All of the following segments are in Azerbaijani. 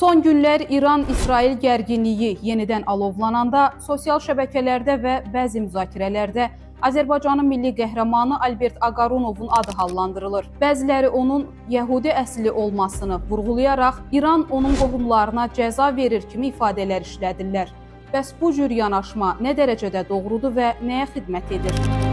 Son günlər İran-İsrail gərginliyi yenidən alovlananda sosial şəbəkələrdə və bəzi müzakirələrdə Azərbaycanın milli qəhrəmanı Albert Ağarunovun adı hallandırılır. Bəziləri onun Yəhudi əsli olmasını vurğulayaraq İran onun qohumlarına cəza verir kimi ifadələr işlədirlər. Bəs bu cür yanaşma nə dərəcədə doğrudur və nəyə xidmət edir?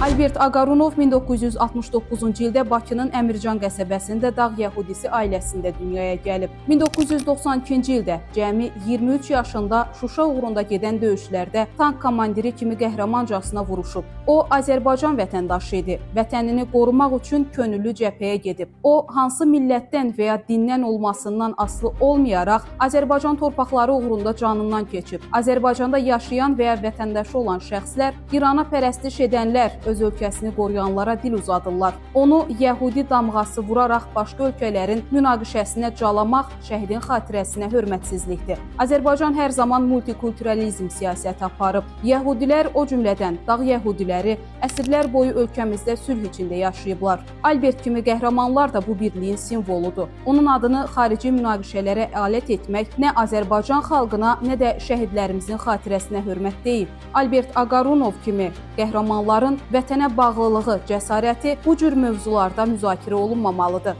Albert Ağarunov 1969-cu ildə Bakının Əmircan qəsəbəsində dağ yəhudisi ailəsində dünyaya gəlib. 1992-ci ildə cəmi 23 yaşında Şuşa uğrunda gedən döyüşlərdə tank komandiri kimi qəhrəmancasına vuruşub. O, Azərbaycan vətəndaşı idi. Vətənini qorumaq üçün könüllü cəbhəyə gedib. O, hansı millətdən və ya dindən olmasından asılı olmayaraq Azərbaycan torpaqları uğrunda canından keçib. Azərbaycanda yaşayan və ya vətəndaşı olan şəxslər İrana pərəstiş edənlər, öz ölkəsini qoruyanlara dil uzadırlar. Onu Yəhudi damğası vuraraq başqa ölkələrin münaqişəsinə calamaq şəhidin xatirəsinə hörmətsizlikdir. Azərbaycan hər zaman multikulturalizm siyasəti aparıb. Yəhudilər, o cümlədən dağ yəhudiləri əsrlər boyu ölkəmizdə sülh içində yaşayıblar. Albert kimi qəhrəmanlar da bu birliyin simvoludur. Onun adını xarici münaqişələrə alət etmək nə Azərbaycan xalqına, nə də şəhidlərimizin xatirəsinə hörmət deyil. Albert Ağarunov kimi qəhrəmanların vətənə bağlılığı, cəsarəti bu cür mövzularda müzakirə olunmamalıdır.